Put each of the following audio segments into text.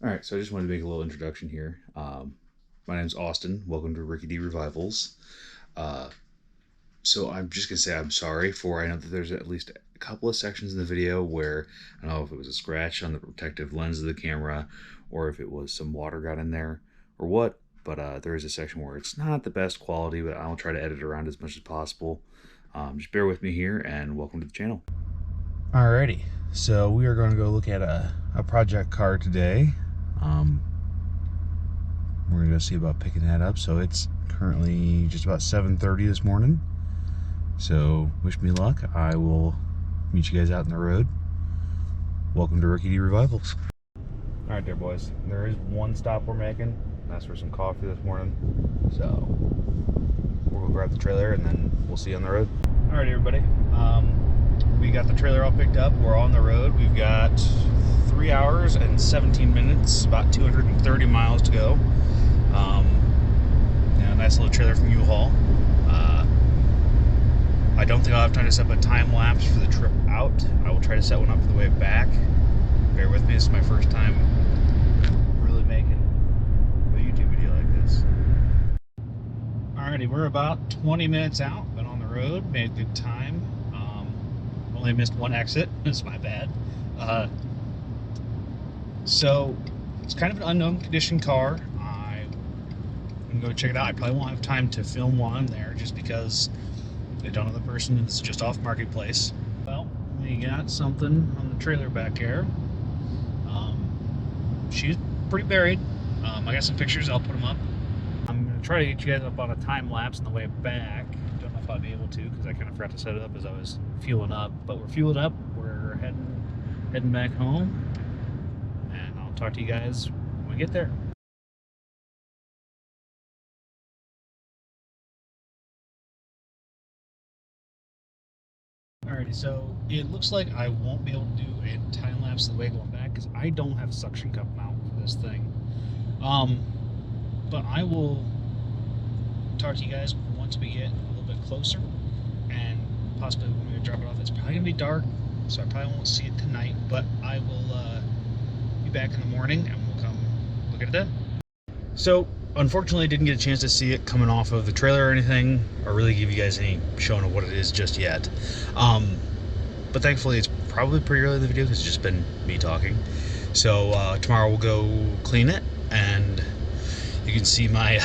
All right, so I just wanted to make a little introduction here. My name's Austin. Welcome to Ricky D Revivals. Uh, so I'm just gonna say I'm sorry for. I know that there's at least a couple of sections in the video where I don't know if it was a scratch on the protective lens of the camera, or if it was some water got in there, or what. But there is a section where it's not the best quality, but I'll try to edit around as much as possible. Just bear with me here, and welcome to the channel. Alrighty, so we are going to go look at a project car today. We're going to go see about picking that up. So it's currently just about 7:30 this morning. So wish me luck. I will meet you guys out in the road. Welcome to Ricky D Revivals. All right there, boys. There is one stop we're making. That's for some coffee this morning. So we'll go grab the trailer and then we'll see you on the road. All right, everybody. We got the trailer all picked up. We're on the road. We've got 3 hours and 17 minutes, about 230 miles to go. A nice little trailer from U-Haul. I don't think I'll have time to set up a time lapse for the trip out. I will try to set one up for the way back. Bear with me, this is my first time really making a YouTube video like this. Alrighty, we're about 20 minutes out, been on the road, made good time. Only missed one exit, it's my bad. So it's kind of an unknown condition car. I'm gonna go check it out. I probably won't have time to film while I'm there just because I don't know the person. It's just off Marketplace. Well, we got something on the trailer back here. She's pretty buried. I got some pictures, I'll put them up. I'm gonna try to get you guys up on a time lapse on the way back. Don't know if I'll be able to because I kind of forgot to set it up as I was fueling up. But we're fueled up. We're heading back home. I'll talk to you guys when we get there. Alrighty, so it looks like I won't be able to do a time lapse the way going back because I don't have a suction cup mount for this thing. But I will talk to you guys once we get a little bit closer, and possibly when we drop it off. It's probably gonna be dark, so I probably won't see it tonight, but I will be back in the morning and we'll come look at it then. So unfortunately I didn't get a chance to see it coming off of the trailer or anything, or really give you guys any showing of what it is just yet. But thankfully it's probably pretty early in the video because it's just been me talking. So tomorrow we'll go clean it and you can see my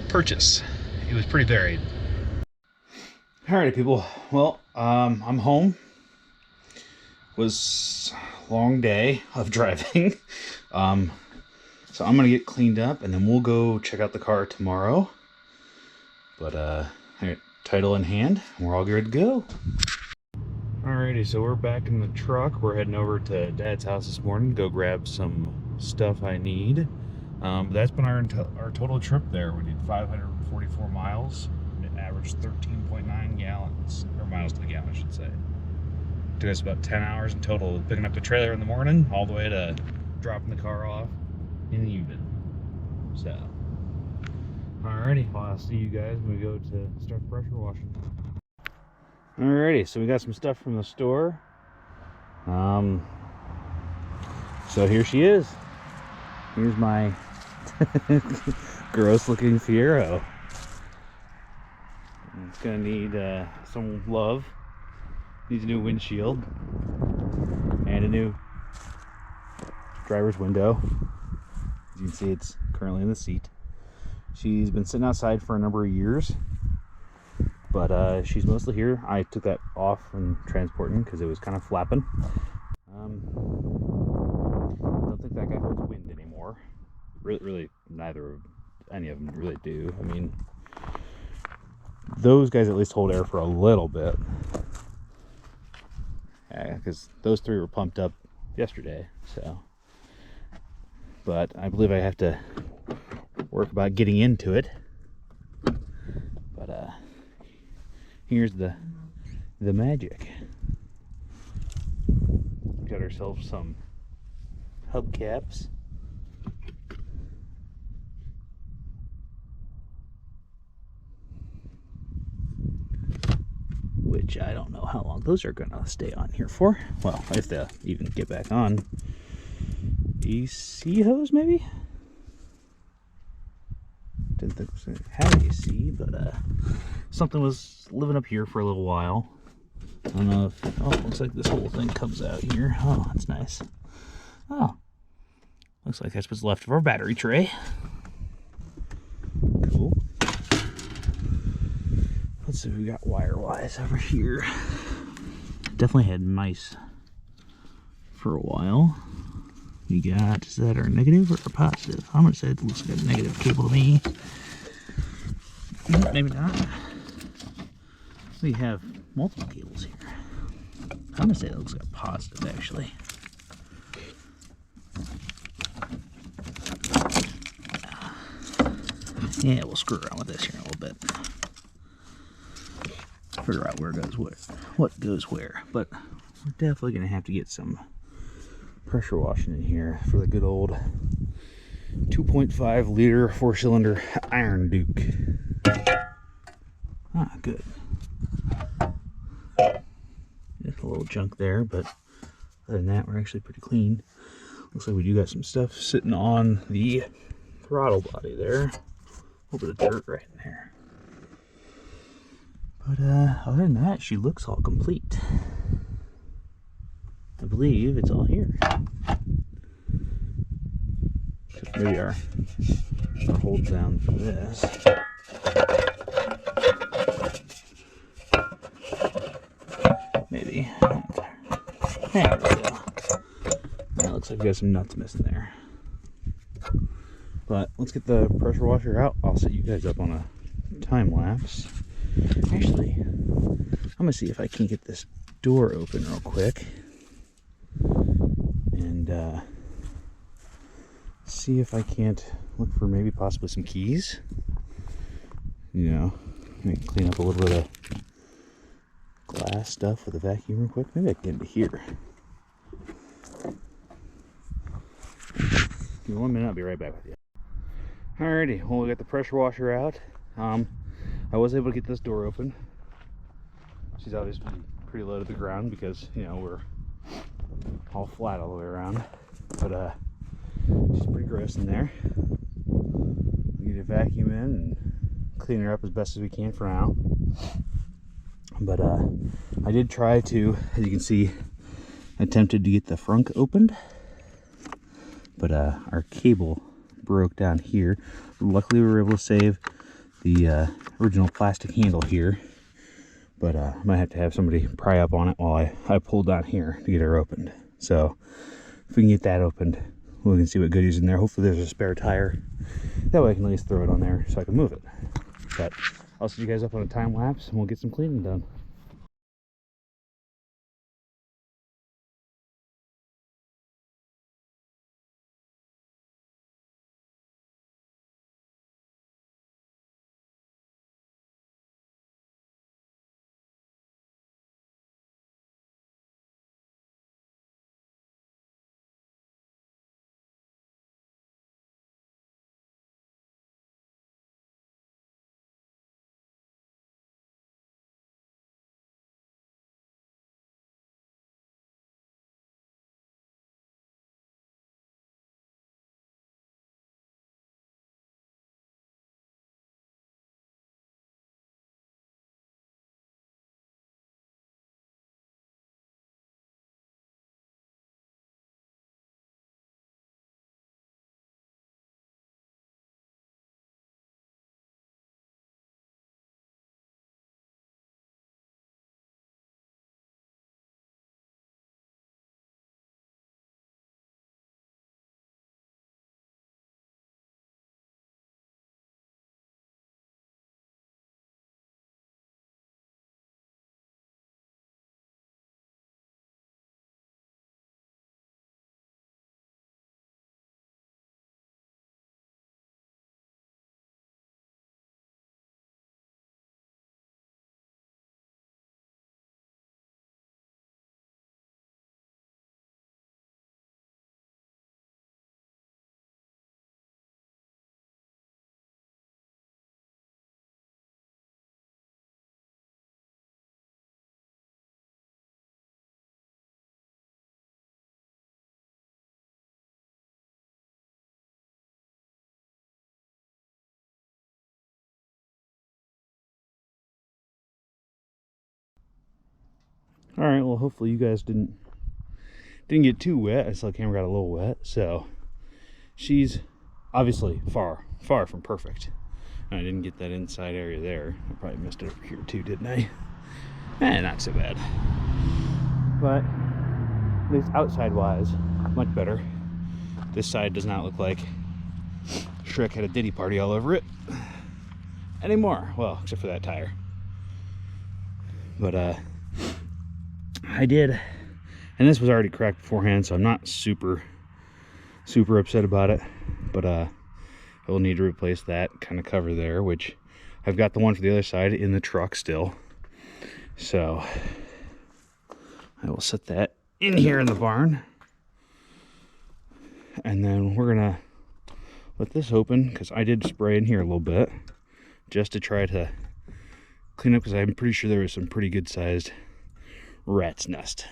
purchase. It was pretty buried. Alrighty, people. Well, I'm home. It was a long day of driving. So I'm gonna get cleaned up and then we'll go check out the car tomorrow. But I got title in hand and we're all good to go. Alrighty, so we're back in the truck. We're heading over to Dad's house this morning to go grab some stuff I need. That's been our total trip there. We did 544 miles. It averaged 13.9 gallons, or miles to the gallon, I should say. Took us about 10 hours in total, picking up the trailer in the morning, all the way to dropping the car off in the evening. So, alrighty, well, I'll see you guys when we go to start pressure washing. Alrighty, so we got some stuff from the store. So here she is. Here's my gross looking Fiero. It's gonna need some love. Needs a new windshield and a new driver's window. As you can see, it's currently in the seat. She's been sitting outside for a number of years, but she's mostly here. I took that off from transporting because it was kind of flapping. I don't think that guy holds wind anymore. Really, neither of any of them really do. I mean, those guys at least hold air for a little bit. Because those three were pumped up yesterday, so. But I believe I have to work about getting into it. But here's the magic. Got ourselves some hubcaps. Which I don't know how long those are gonna stay on here for. Well, if they even get back on. AC hose, maybe? Didn't think it was had AC, but something was living up here for a little while. I don't know if, oh, looks like this whole thing comes out here. Oh, that's nice. Oh, looks like that's what's left of our battery tray. Cool. Let's see what we got wire-wise over here. Definitely had mice for a while. We got, is that our negative or our positive? I'm gonna say it looks like a negative cable to me. Maybe not. We have multiple cables here. I'm gonna say that looks like a positive, actually. Yeah, we'll screw around with this here in a little bit. Figure out where goes where, what goes where. But we're definitely gonna have to get some pressure washing in here for the good old 2.5 liter 4-cylinder Iron Duke. Ah, good. Just a little junk there, but other than that, we're actually pretty clean. Looks like we do got some stuff sitting on the throttle body there. A little bit of dirt right in there. But other than that, she looks all complete. I believe it's all here. Except maybe our hold down for this. Maybe. There we go. That looks like we got some nuts missing there. But let's get the pressure washer out. I'll set you guys up on a time lapse. Actually, I'm gonna see if I can get this door open real quick and see if I can't look for maybe possibly some keys. You know, maybe clean up a little bit of glass stuff with a vacuum real quick. Maybe I can get into here. Give me 1 minute, I'll be right back with you. Alrighty, well, we got the pressure washer out. I was able to get this door open. She's obviously pretty low to the ground because, you know, we're all flat all the way around. But she's pretty gross in there. We get a vacuum in and clean her up as best as we can for now. But I did try to, as you can see, attempted to get the frunk opened. But our cable broke down here. Luckily we were able to save the original plastic handle here, but I might have to have somebody pry up on it while I pull down here to get her opened. So if we can get that opened, we can see what goodies is in there. Hopefully there's a spare tire. That way I can at least throw it on there so I can move it. But I'll set you guys up on a time lapse and we'll get some cleaning done. All right, well, hopefully you guys didn't get too wet. I saw the camera got a little wet, so she's obviously far from perfect. I didn't get that inside area there. I probably missed it over here too, didn't I? Not so bad. But at least outside wise, much better. This side does not look like Shrek had a Diddy party all over it anymore. Well, except for that tire. But I did, and this was already cracked beforehand, so I'm not super upset about it. But I will need to replace that kind of cover there, which I've got the one for the other side in the truck still. So I will set that in here in the barn, and then we're gonna let this open, because I did spray in here a little bit just to try to clean up, because I'm pretty sure there was some pretty good sized rat's nest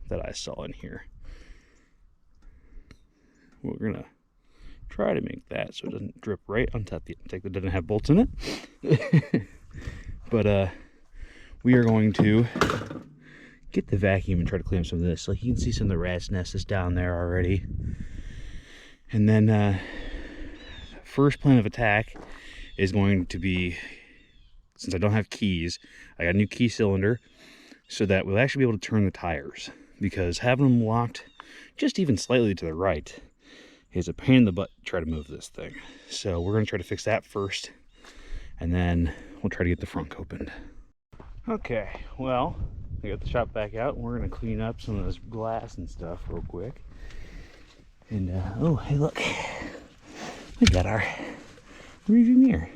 that I saw in here. We're gonna try to make that so it doesn't drip right on top the tank that doesn't have bolts in it. But we are going to get the vacuum and try to clean up some of this. Like, you can see some of the rat's nest is down there already. And then first plan of attack is going to be, since I don't have keys, I got a new key cylinder so that we'll actually be able to turn the tires, because having them locked just even slightly to the right is a pain in the butt to try to move this thing. So we're going to try to fix that first, and then we'll try to get the front opened. Okay, well, I got the shop back out, and we're going to clean up some of this glass and stuff real quick. And oh, hey, look, we got our rearview mirror.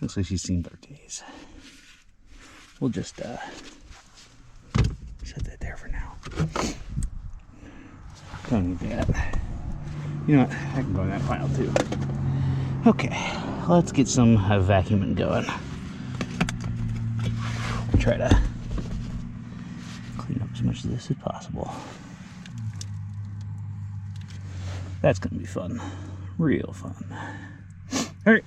Looks like she's seen better days. We'll just set that there for now. Don't need that. You know what? I can go in that pile too. Okay, let's get some vacuuming going. Try to clean up as much of this as possible. That's gonna be fun. Real fun. All right.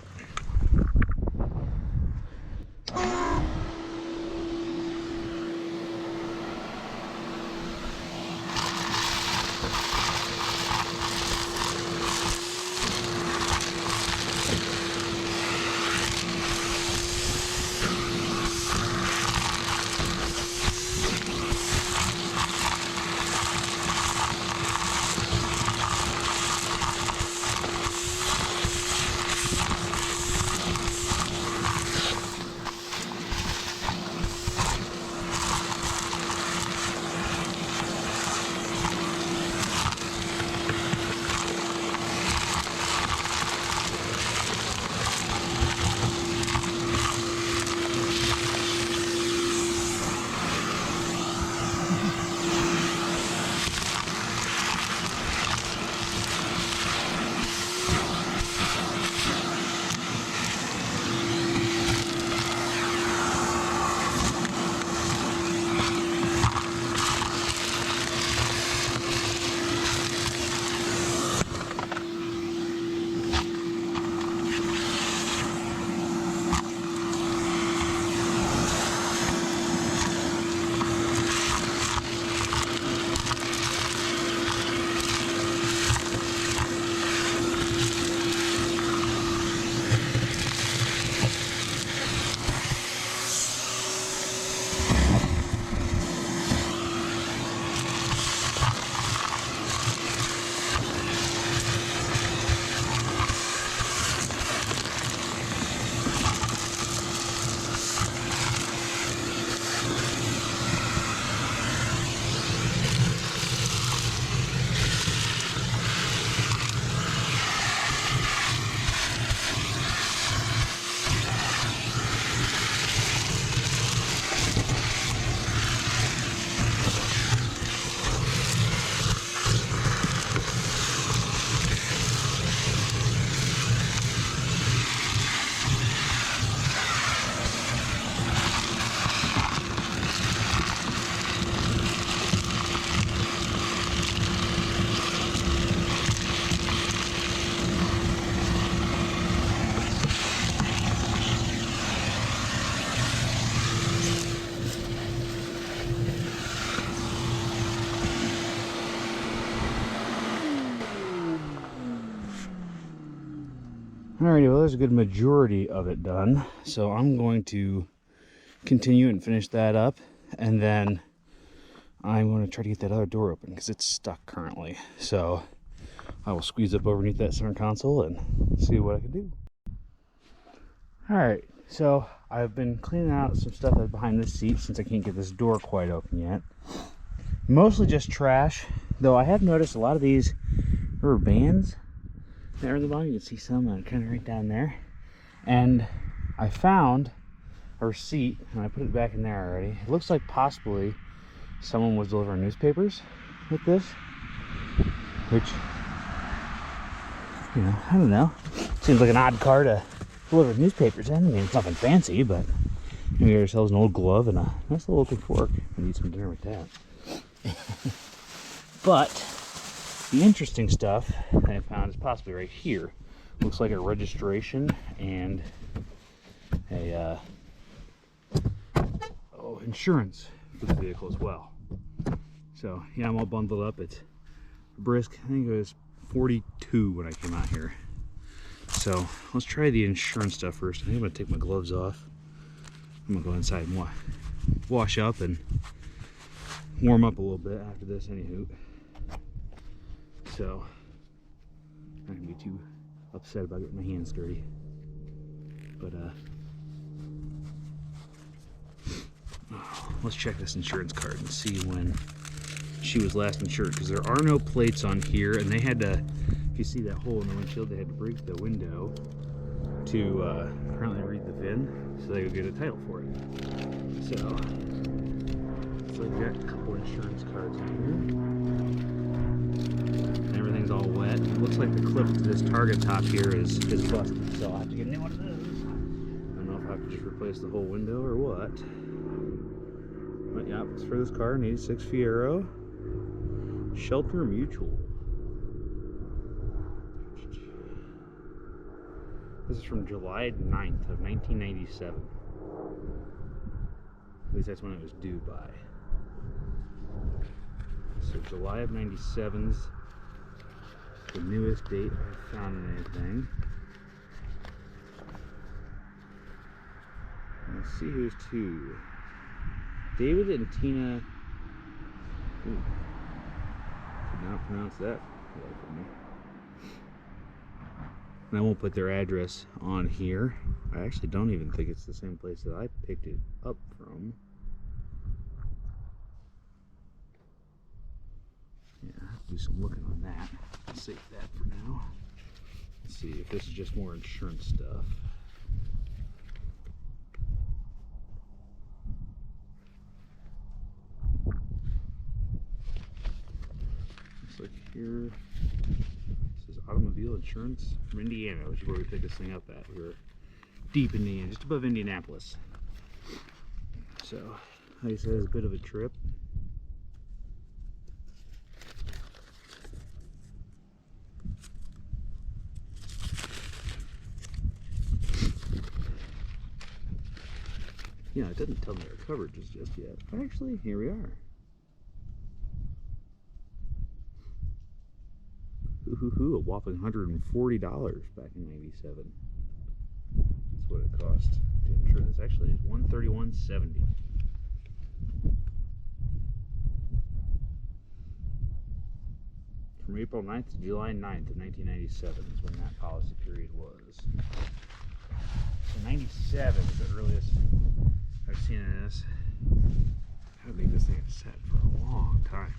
Alrighty, well, there's a good majority of it done. So I'm going to continue and finish that up. And then I'm going to try to get that other door open because it's stuck currently. So I will squeeze up underneath that center console and see what I can do. Alright, so I've been cleaning out some stuff that's behind this seat since I can't get this door quite open yet. Mostly just trash, though I have noticed a lot of these rubber bands there in the bottom. You can see some kind of right down there. And I found a receipt and I put it back in there already. It looks like possibly someone was delivering newspapers with this, which, you know, I don't know. Seems like an odd car to deliver newspapers in. I mean, it's nothing fancy, but we got ourselves an old glove and a nice little looking fork. We need some dinner with that. But the interesting stuff I found is possibly right here. Looks like a registration and a insurance for the vehicle as well. So yeah, I'm all bundled up. It's brisk. I think it was 42 when I came out here. So let's try the insurance stuff first. I think I'm gonna take my gloves off. I'm gonna go inside and wash up and warm up a little bit after this, anywho. So I'm not gonna be too upset about getting my hands dirty. But let's check this insurance card and see when she was last insured, because there are no plates on here, and they had to, if you see that hole in the windshield, they had to break the window to apparently read the VIN so they could get a title for it. So I've got a couple insurance cards in here. Everything's all wet. It looks like the clip to this target top here is busted, so I'll have to get a new one of those. I don't know if I have to just replace the whole window or what. But yeah, it's for this car, an 86 Fiero. Shelter Mutual. This is from July 9th of 1997. At least that's when it was due by. So July of 97's the newest date I found in anything. Let's see who's to. David and Tina. Ooh. Could not pronounce that well for me. And I won't put their address on here. I actually don't even think it's the same place that I picked it up from. Yeah, I have to do some looking on that. Let's save that for now. Let's see if this is just more insurance stuff. Looks like here, this is automobile insurance from Indiana, which is where we picked this thing up at. We were deep in Indiana, just above Indianapolis. So, like I said, it's a bit of a trip. Yeah, it doesn't tell me our coverages just yet. But actually, here we are. Ooh, a whopping $140 back in '97. That's what it cost to insure this. Actually, it's $131.70. From April 9th to July 9th of 1997 is when that policy period was. So 97 is the earliest I've seen of this. I think this thing has sat for a long time.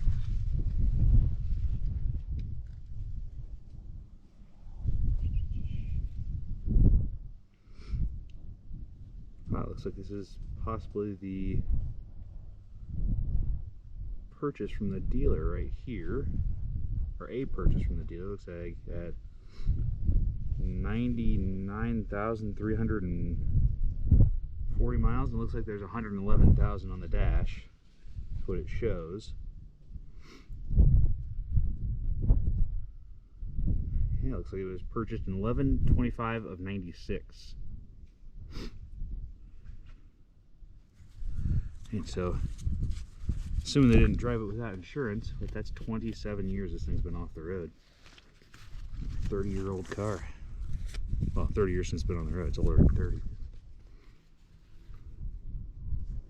Wow, looks like this is possibly the purchase from the dealer right here, or a purchase from the dealer. Looks like at 99,340 miles, and it looks like there's 111,000 on the dash. That's what it shows. Yeah, it looks like it was purchased in 11/25 of '96. And so, assuming they didn't drive it without insurance, but that's 27 years this thing's been off the road. 30-year-old car. Well, 30 years since it's been on the road. It's older than 30.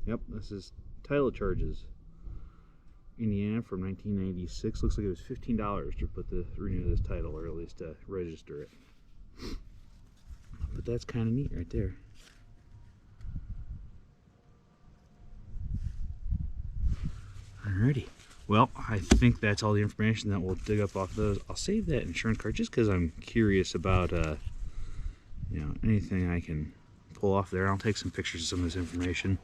Yep, this is title charges. Indiana from 1996. Looks like it was $15 to renew this title, or at least to register it. But that's kind of neat right there. Alrighty. Well, I think that's all the information that we'll dig up off those. I'll save that insurance card just because I'm curious about, you know, anything I can pull off there. I'll take some pictures of some of this information,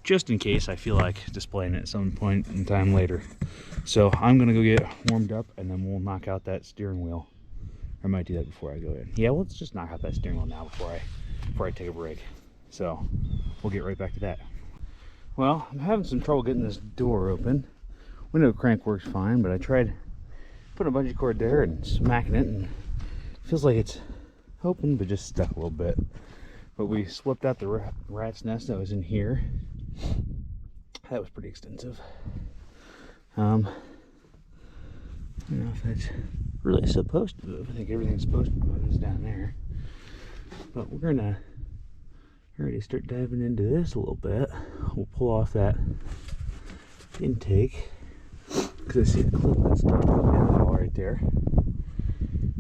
just in case I feel like displaying it at some point in time later. So I'm gonna go get warmed up, and then we'll knock out that steering wheel. I might do that before I go in. Yeah, let's just knock out that steering wheel now before I take a break. So we'll get right back to that. Well, I'm having some trouble getting this door open. Window crank works fine, but I tried putting a bungee cord there and smacking it, and it feels like it's open, but just stuck a little bit. But we swept out the rat's nest that was in here. That was pretty extensive. I don't know if that's really supposed to move. I think everything's supposed to move is down there. But we're gonna already start diving into this a little bit. We'll pull off that intake, because I see the clip that's stuck in the middle right there.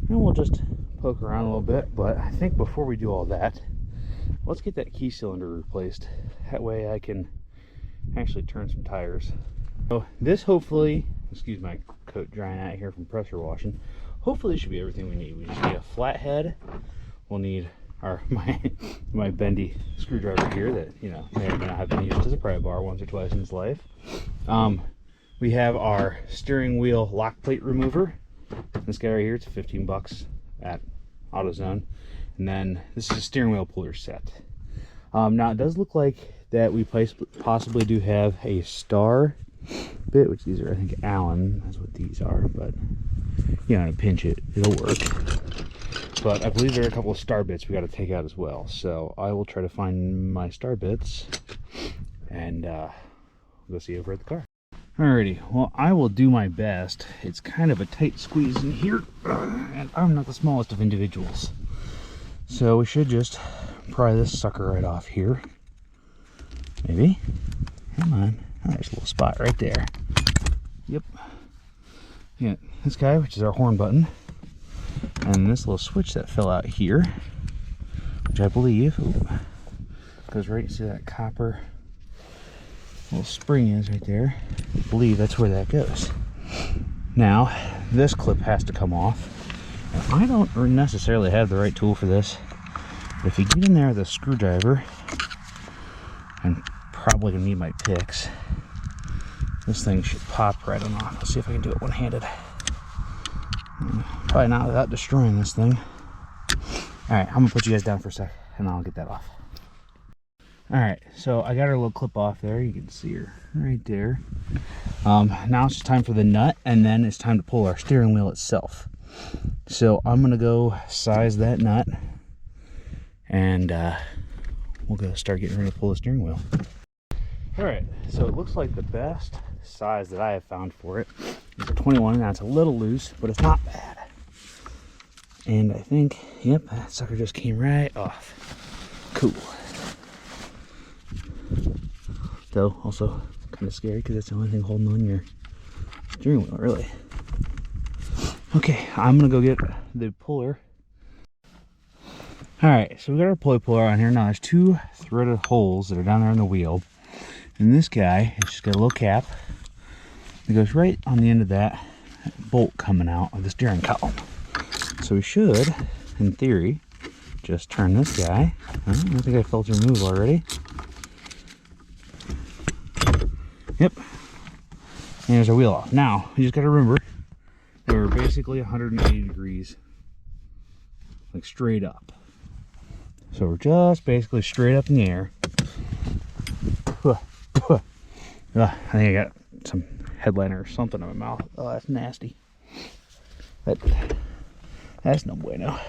And we'll just poke around a little bit, but I think before we do all that, let's get that key cylinder replaced. That way I can actually turn some tires. So this hopefully, excuse my coat drying out here from pressure washing, hopefully should be everything we need. We just need a flat head. We'll need my bendy screwdriver here that, you know, may or may not have been used as a pry bar once or twice in its life. We have our steering wheel lock plate remover. This guy right here, it's 15 bucks at AutoZone. And then this is a steering wheel puller set. Now it does look like that we possibly do have a star bit, which these are, I think, Allen. That's what these are, but you know, to pinch it, it'll work. But I believe there are a couple of star bits we got to take out as well. So I will try to find my star bits and go see over at the car. Alrighty, well, I will do my best. It's kind of a tight squeeze in here, and I'm not the smallest of individuals. So we should just pry this sucker right off here. Maybe. Come on. Oh, there's a little spot right there. Yep. Yeah, this guy, which is our horn button. And this little switch that fell out here, which I believe goes right, see that copper little spring is right there. I believe that's where that goes. Now, this clip has to come off. Now, I don't necessarily have the right tool for this. But if you get in there with a screwdriver, I'm probably gonna need my picks. This thing should pop right on off. Let's see if I can do it one-handed. Probably not without destroying this thing. Alright, I'm gonna put you guys down for a sec and I'll get that off. Alright, so I got her little clip off there. You can see her right there. Now it's just time for the nut, and then it's time to pull our steering wheel itself. So I'm gonna go size that nut, and we'll go start getting ready to pull the steering wheel. Alright, so it looks like the best size that I have found for it is a 21. Now it's a little loose, but it's not bad. And I think, yep, that sucker just came right off. Cool. Though also kind of scary because it's the only thing holding on your steering wheel, really. Okay, I'm gonna go get the puller. Alright, so we got our puller on here. Now there's two threaded holes that are down there in the wheel. And this guy has just got a little cap that goes right on the end of that bolt coming out of the steering column. So we should, in theory, just turn this guy. I think I felt it move already. Yep. And there's our wheel off. Now, you just got to remember that we're basically 180 degrees, like straight up. So we're just basically straight up in the air. I think I got some headliner or something in my mouth. Oh, that's nasty. That's no bueno.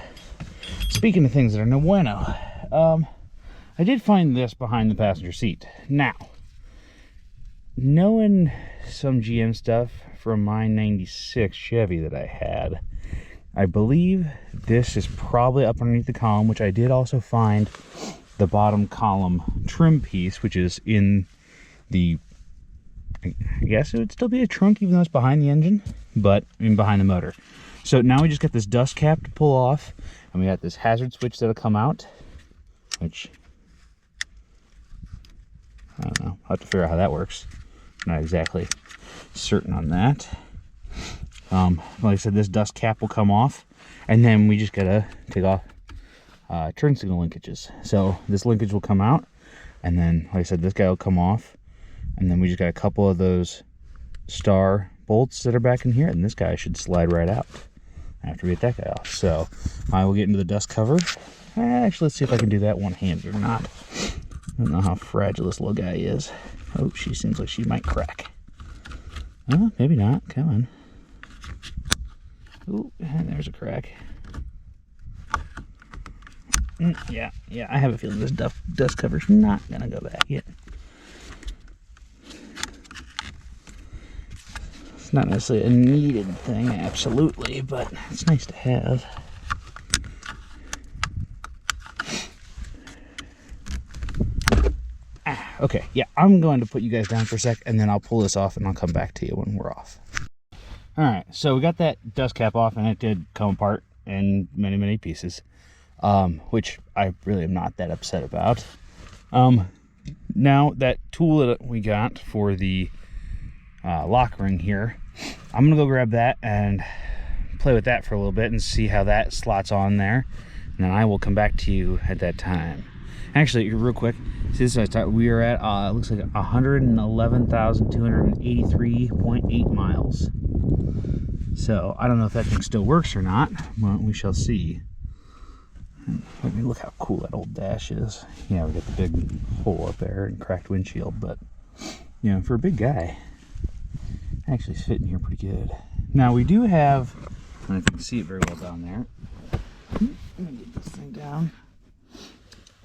Speaking of things that are no bueno, I did find this behind the passenger seat. Now, knowing some GM stuff from my 96 Chevy that I had, I believe this is probably up underneath the column, which I did also find the bottom column trim piece, which is in the, I guess it would still be a trunk even though it's behind the engine, but behind the motor. So now we just got this dust cap to pull off, and we got this hazard switch that'll come out, which I don't know. I'll have to figure out how that works. Not exactly certain on that. Like I said, this dust cap will come off, and then we just gotta take off turn signal linkages. So this linkage will come out, and then, like I said, this guy will come off, and then we just got a couple of those star bolts that are back in here, and this guy should slide right out after we get that guy off. So I will get into the dust cover. Actually, let's see if I can do that one-handed or not. I don't know how fragile this little guy is. Oh, she seems like she might crack. Oh, maybe not. Come on. Oh, and there's a crack. Yeah, I have a feeling this dust cover's not gonna go back yet. It's not necessarily a needed thing, absolutely, but it's nice to have. Okay, yeah, I'm going to put you guys down for a sec, and then I'll pull this off, and I'll come back to you when we're off. All right, so we got that dust cap off, and it did come apart in many, many pieces, which I really am not that upset about. Now, that tool that we got for the lock ring here, I'm going to go grab that and play with that for a little bit and see how that slots on there, and then I will come back to you at that time. Actually, real quick, see this is we are at it looks like 111,283.8 miles. So I don't know if that thing still works or not. Well, we shall see. Let me look how cool that old dash is. Yeah, we got the big hole up there and cracked windshield, but you know, for a big guy, actually it's fitting here pretty good. Now we do have, I don't know if you can see it very well down there. Let me get this thing down.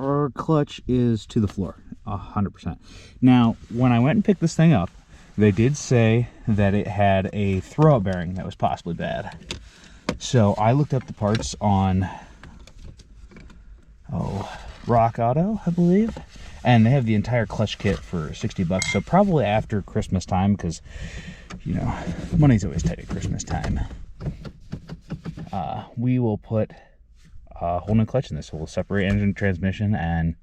Our clutch is to the floor, 100%. Now, when I went and picked this thing up, they did say that it had a throw-up bearing that was possibly bad. So I looked up the parts on, Rock Auto, I believe, and they have the entire clutch kit for 60 bucks. So probably after Christmas time, because, you know, money's always tight at Christmas time. We will put a whole new clutch in this. So we'll separate engine and transmission, and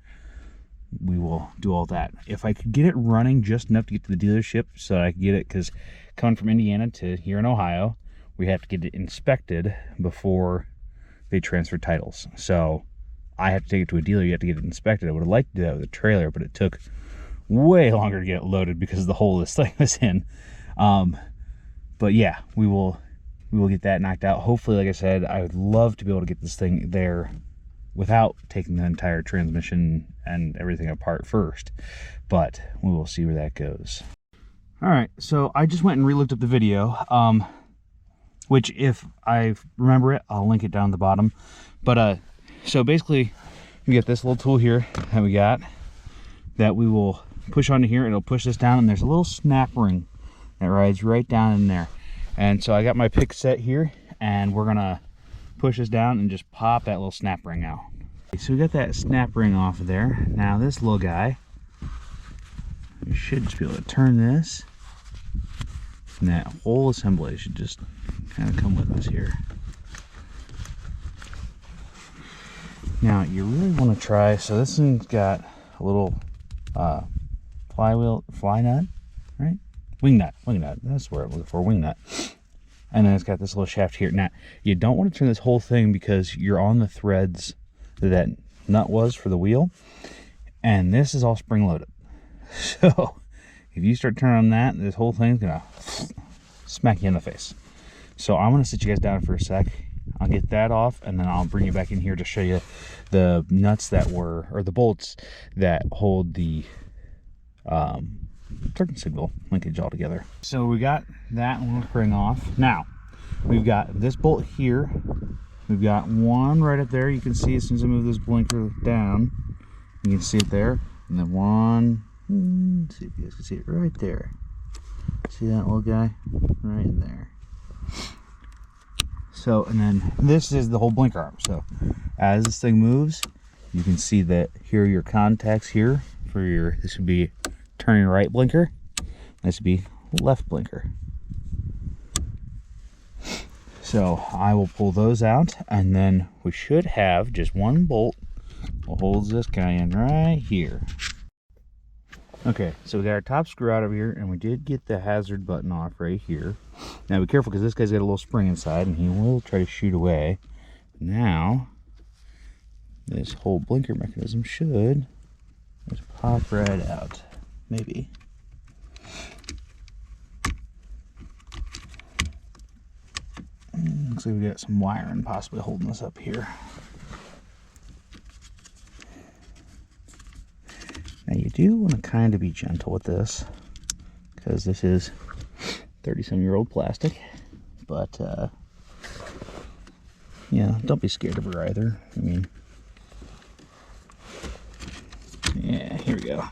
we will do all that. If I could get it running just enough to get to the dealership so I could get it, because coming from Indiana to here in Ohio, we have to get it inspected before they transfer titles. So I have to take it to a dealer. You have to get it inspected. I would have liked to do that with a trailer, but it took way longer to get it loaded because of the hole this thing was in. But yeah, we will get that knocked out. Hopefully, like I said, I would love to be able to get this thing there without taking the entire transmission and everything apart first, but we will see where that goes. All right, so I just went and re-looked up the video, which if I remember it, I'll link it down at the bottom. But so basically, we get this little tool here that we got that we will push onto here. It'll push this down, and there's a little snap ring that rides right down in there. And so I got my pick set here, and we're gonna push this down and just pop that little snap ring out. So we got that snap ring off of there. Now this little guy, we should just be able to turn this, and that whole assembly should just kind of come with us here. Now you really want to try, so this thing's got a little fly nut, right? Wing nut, that's where I'm looking for, wing nut. And then it's got this little shaft here. Now, you don't want to turn this whole thing because you're on the threads that nut was for the wheel. And this is all spring loaded. So, if you start turning on that, this whole thing's going to smack you in the face. So, I'm going to sit you guys down for a sec. I'll get that off, and then I'll bring you back in here to show you the nuts that were, or the bolts that hold the turn signal linkage all together. So we got that one ring off. Now we've got this bolt here. We've got one right up there. You can see as soon as I move this blinker down, you can see it there. And then one, let's see if you guys can see it right there. See that little guy right there. So, and then this is the whole blinker arm. So as this thing moves, you can see that here are your contacts here for your, this would be turning right blinker. This would be left blinker. So I will pull those out, and then we should have just one bolt that holds this guy in right here. Okay, so we got our top screw out of here, and we did get the hazard button off right here. Now be careful, because this guy's got a little spring inside, and he will try to shoot away. Now, this whole blinker mechanism should just pop right out. Maybe. Looks like we got some wiring possibly holding this up here. Now you do want to kind of be gentle with this, because this is 30-some-year-old plastic. But yeah, don't be scared of her either. I mean, yeah, here we go.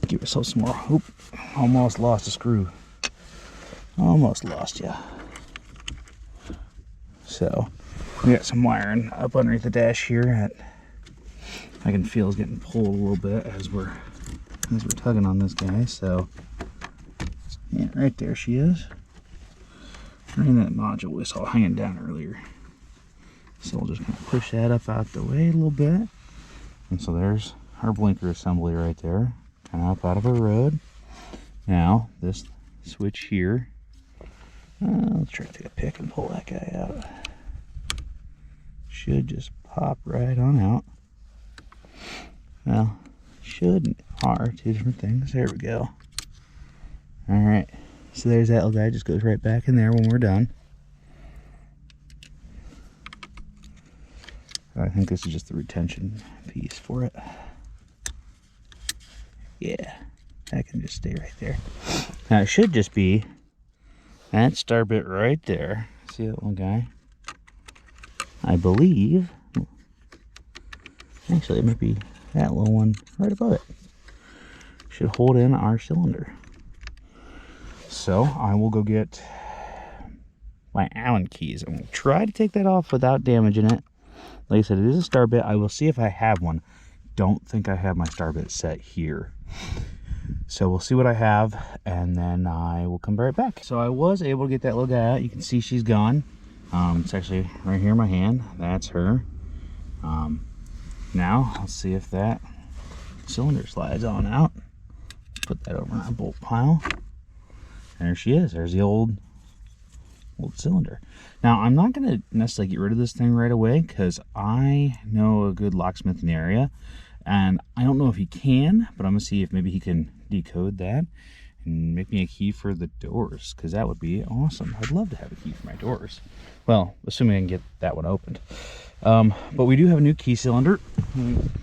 Give ourselves some more. Oop, almost lost a screw. Almost lost ya. So we got some wiring up underneath the dash here that I can feel is getting pulled a little bit as we're tugging on this guy. So yeah, right there she is. Right in that module we saw hanging down earlier. So we'll just kind of push that up out the way a little bit. And so there's our blinker assembly right there, kind of up out of our road. Now this switch here, let's try to take a pick and pull that guy out. Should just pop right on out. Well, should and are two different things. There we go. Alright, so there's that little guy, just goes right back in there when we're done. I think this is just the retention piece for it. Yeah, that can just stay right there. Now it should just be that star bit right there. See that little guy? I believe, actually it might be that little one right above it. Should hold in our cylinder. So I will go get my Allen keys. I'm going to try to take that off without damaging it. Like I said, it is a star bit. I will see if I have one. Don't think I have my star bit set here. So we'll see what I have, and then I will come right back. So I was able to get that little guy out. You can see she's gone. It's actually right here in my hand. That's her. Now let's see if that cylinder slides on out. Put that over in our bolt pile. There she is. There's the old cylinder. Now I'm not going to necessarily get rid of this thing right away, because I know a good locksmith in the area, and I don't know if he can, but I'm going to see if maybe he can decode that and make me a key for the doors, because that would be awesome. I'd love to have a key for my doors. Well, assuming I can get that one opened. But we do have a new key cylinder.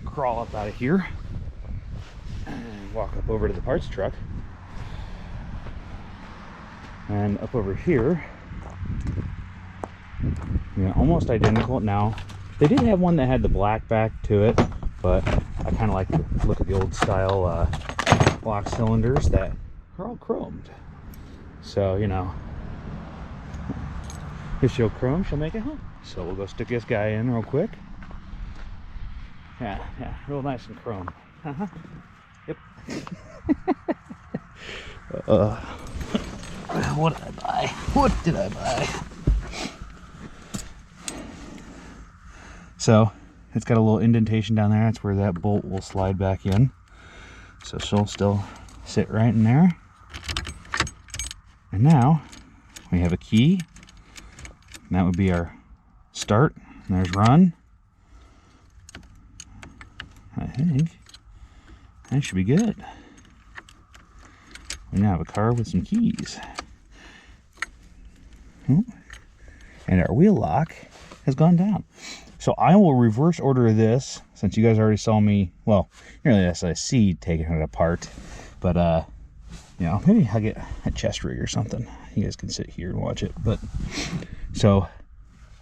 Crawl up out of here and walk up over to the parts truck. And up over here, yeah, almost identical. Now, they did have one that had the black back to it, but I kind of like to look at the old style block cylinders that are all chromed. So, you know, if she'll chrome, she'll make it home. So we'll go stick this guy in real quick. Yeah, real nice and chrome. Yep. What did I buy? What did I buy? So it's got a little indentation down there. That's where that bolt will slide back in. So she'll still sit right in there. And now we have a key. And that would be our start. And there's run. I think that should be good. We now have a car with some keys. And our wheel lock has gone down. So I will reverse order this, since you guys already saw me, well, nearly as I see taking it apart. But you know, maybe I'll get a chest rig or something. You guys can sit here and watch it. But so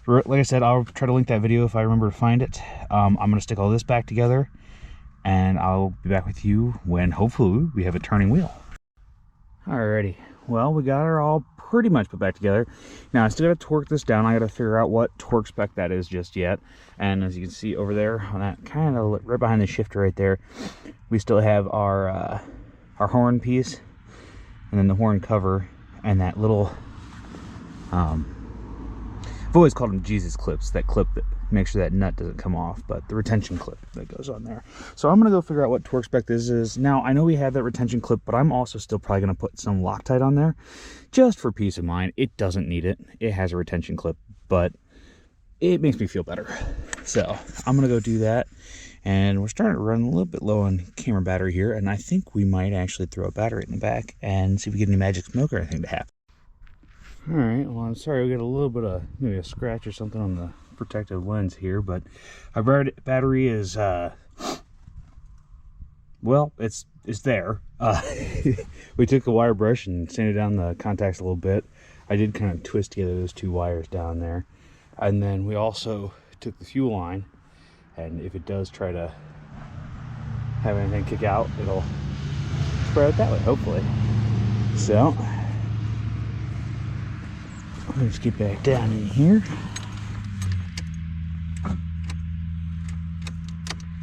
like I said, I'll try to link that video if I remember to find it. I'm going to stick all this back together, and I'll be back with you when hopefully we have a turning wheel. Alrighty, well, we got her all pretty much put back together. Now I still got to torque this down. I got to figure out what torque spec that is just yet. And as you can see over there on that kind of right behind the shifter right there, we still have our horn piece, and then the horn cover, and that little I've always called them Jesus clips, that clip that makes sure that nut doesn't come off, but the retention clip that goes on there. So I'm gonna go figure out what torque spec this is. Now I know we have that retention clip, but I'm also still probably gonna put some Loctite on there just for peace of mind. It doesn't need it. It has a retention clip, but it makes me feel better. So I'm gonna go do that. And we're starting to run a little bit low on camera battery here, and I think we might actually throw a battery in the back and see if we get any magic smoke or anything to happen. All right, well, I'm sorry we got a little bit of maybe a scratch or something on the protective lens here, but our battery is well, it's there. We took the wire brush and sanded down the contacts a little bit. I did kind of twist together those two wires down there, and then we also took the fuel line, and if it does try to have anything kick out, it'll spread out that way, hopefully. So let's get back down in here.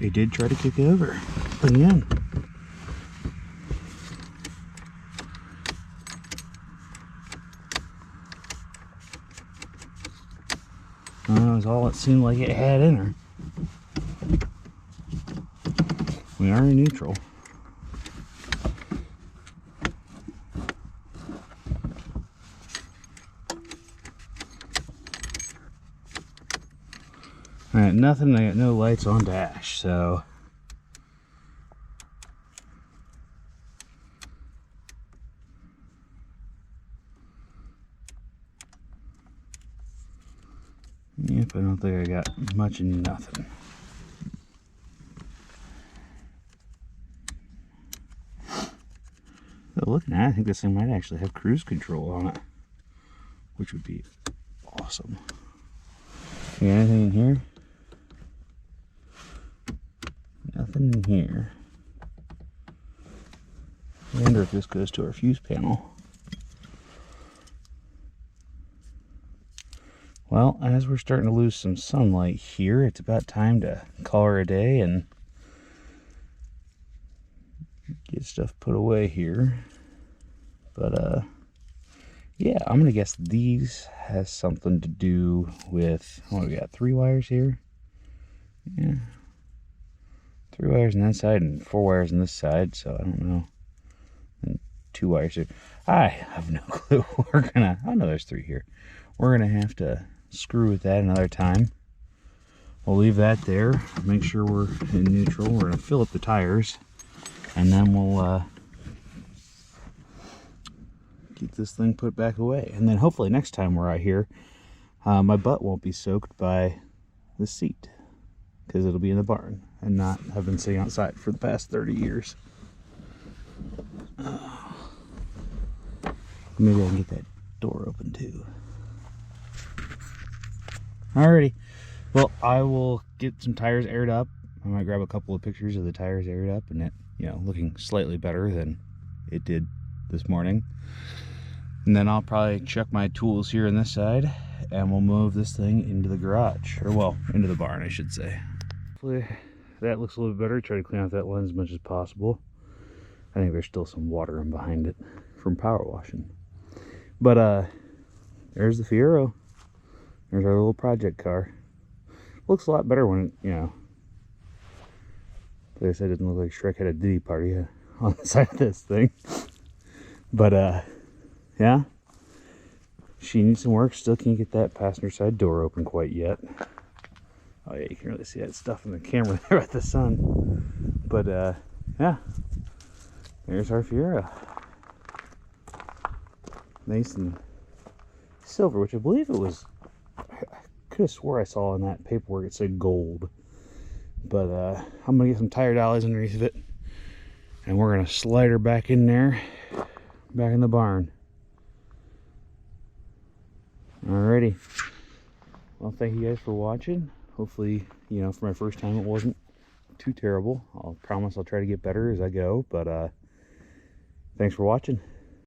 It did try to kick over again. That was all it seemed like it had in her. We are in neutral. Alright, nothing. I got no lights on dash, so yep, I don't think I got much of nothing. But looking at it, I think this thing might actually have cruise control on it, which would be awesome. You got anything in here? Nothing in here. I wonder if this goes to our fuse panel. Well, as we're starting to lose some sunlight here, it's about time to call her a day and get stuff put away here. But yeah, I'm gonna guess these has something to do with, what we got, 3 wires here? Yeah, 3 wires on that side and 4 wires on this side, so I don't know. And 2 wires here. I have no clue. I know there's 3 here. We're gonna have to screw with that another time. We'll leave that there, make sure we're in neutral. We're gonna fill up the tires, and then we'll get this thing put back away. And then hopefully next time we're out here, my butt won't be soaked by the seat, because it'll be in the barn and not have been sitting outside for the past 30 years. Maybe I can get that door open too. Alrighty, well, I will get some tires aired up. I might grab a couple of pictures of the tires aired up and it, you know, looking slightly better than it did this morning. And then I'll probably chuck my tools here on this side and we'll move this thing into the garage, or well, into the barn, I should say. Hopefully that looks a little bit better. Try to clean out that lens as much as possible. I think there's still some water in behind it from power washing. But there's the Fiero. There's our little project car. Looks a lot better when it, you know, like I said, it doesn't look like Shrek had a Diddy party on the side of this thing. But yeah, she needs some work. Still can't get that passenger side door open quite yet. Oh yeah, you can really see that stuff in the camera there at the sun. But yeah, there's our Fiero. Nice and silver, which I believe it was, I could have swore I saw in that paperwork it said gold. But I'm gonna get some tire dollies underneath of it, and we're gonna slide her back in there, back in the barn. Alrighty, well, thank you guys for watching. Hopefully, you know, for my first time it wasn't too terrible. I'll promise I'll try to get better as I go, but thanks for watching.